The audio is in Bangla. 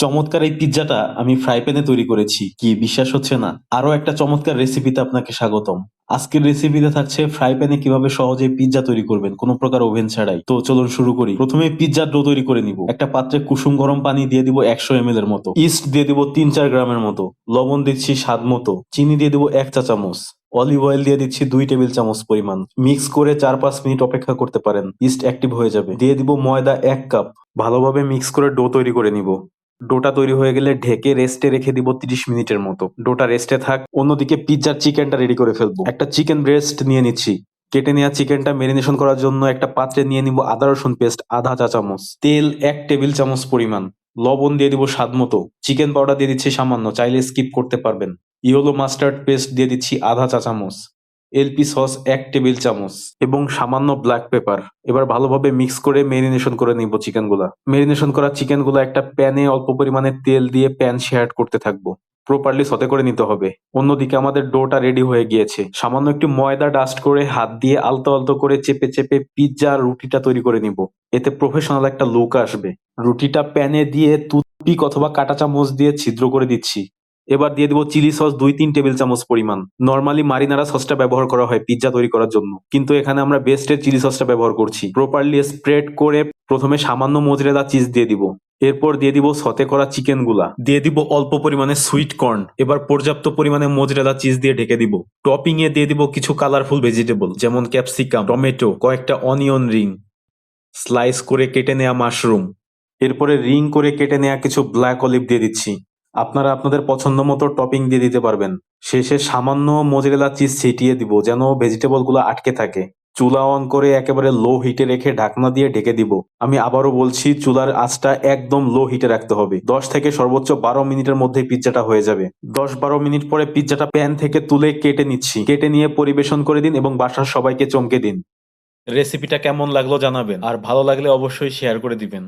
চমৎকার এই পিৎজাটা আমি ফ্রাই প্যানে তৈরি করেছি। কি বিশ্বাস হচ্ছে না? আরো একটা চমৎকার রেসিপিতে আপনাকে স্বাগতম। আজকের রেসিপিতে থাকছে ফ্রাই প্যানে কিভাবে সহজে পিৎজা তৈরি করবেন কোনো প্রকার ওভেন ছাড়াই। তো চলুন শুরু করি। প্রথমে পিৎজার ডো তৈরি করে নিব। একটা পাত্রে কুসুম গরম পানি দিয়ে দিব 100 ml এর মতো, ইস্ট দিয়ে দিব 3-4 গ্রামের মতো, লবণ দিচ্ছি স্বাদ মতো, চিনি দিয়ে দিব 1 চা চামচ, অলিভ অয়েল দিয়ে দিচ্ছি 2 টেবিল চামচ পরিমাণ। মিক্স করে 4-5 মিনিট অপেক্ষা করতে পারেন, ইস্ট অ্যাক্টিভ হয়ে যাবে। দিয়ে দিব ময়দা 1 কাপ। ভালোভাবে মিক্স করে ডো তৈরি করে নিব। ডোটা তৈরি হয়ে গেলে ঢেকে রেস্টে রেখে দিব 30 মিনিটের মতো। ডোটা রেস্টে থাক, অন্যদিকে পিৎজার চিকেনটা রেডি করে ফেলবো। একটা চিকেন ব্রেস্ট নিয়ে নিচ্ছি। কেটে নেওয়া চিকেনটা মেরিনেশন করার জন্য একটা পাত্রে নিয়ে নিব আদা রসুন পেস্ট আধা 1 চা চামচ, তেল 1 টেবিল চামচ পরিমাণ, লবণ দিয়ে দিব স্বাদ মতো, চিকেন পাউডার দিয়ে দিচ্ছি সামান্য, চাইলে স্কিপ করতে পারবেন। ইয়েলো মাস্টার্ড পেস্ট দিয়ে দিচ্ছি আধা 1 চা চামচ, এলপি সস 1 টেবিল চামচ এবং সামান্য ব্ল্যাক পেপার। এবার ভালোভাবে মিক্স করে মেরিনেশন করে নিব চিকেনগুলা। মেরিনেশন করা চিকেনগুলা একটা প্যানে অল্প পরিমাণে তেল দিয়ে প্যান শেয়ার করতে থাকবো। প্রপারলি সতে করে নিতে হবে। অন্যদিকে আমাদের ডোটা রেডি হয়ে গিয়েছে। সামান্য একটু ময়দা ডাস্ট করে হাত দিয়ে আলতো আলতো করে চেপে চেপে পিৎজা রুটিটা তৈরি করে নিব। এতে প্রফেশনাল একটা লুক আসবে। রুটিটা প্যানে দিয়ে টুথপিক অথবা কাঁটা চামচ দিয়ে ছিদ্র করে দিচ্ছি। এবার দিয়ে দিব চিলি সস 2-3 টেবিল চামচ পরিমাণ। নর্মালি মারিনারা সসটা ব্যবহার করা হয় পিৎজা তৈরি করার জন্য, কিন্তু এখানে আমরা বেস্টের চিলি সসটা ব্যবহার করছি। প্রপারলি স্প্রেড করে প্রথমে সামান্য মোজরেলা চিজ দিয়ে দিব। এরপর দিয়ে দিব সতে করা চিকেন গুলা, দিয়ে দিব অল্প পরিমাণে সুইট কর্ন, এবার পর্যাপ্ত পরিমাণে মোজরেলা চিজ দিয়ে ঢেকে দিব। টপিং এ দিয়ে দিব কিছু কালারফুল ভেজিটেবল যেমন ক্যাপসিকাম, টমেটো, কয়েকটা অনিয়ন রিং, স্লাইস করে কেটে নেওয়া মাশরুম। এরপরে রিং করে কেটে নেওয়া কিছু ব্ল্যাক অলিভ দিয়ে দিচ্ছি। আপনারা আপনাদের পছন্দ মতো টপিং দিয়ে দিতে পারবেন। শেষে সামান্য মোজারেলা চিজ ছিটিয়ে দিব যেন ভেজিটেবল গুলো আটকে থাকে। চুলা অন করে একেবারে লো হিটে রেখে ঢাকনা দিয়ে ঢেকে দিব। আমি আবারও বলছি, চুলার আঁচটা একদম লো হিটে রাখতে হবে। 10 থেকে সর্বোচ্চ 12 মিনিটের মধ্যে পিৎজাটা হয়ে যাবে। 10-12 মিনিট পরে পিৎজাটা প্যান থেকে তুলে কেটে নিচ্ছি। কেটে নিয়ে পরিবেশন করে দিন এবং বাসার সবাইকে চমকে দিন। রেসিপিটা কেমন লাগলো জানাবেন, আর ভালো লাগলে অবশ্যই শেয়ার করে দিবেন।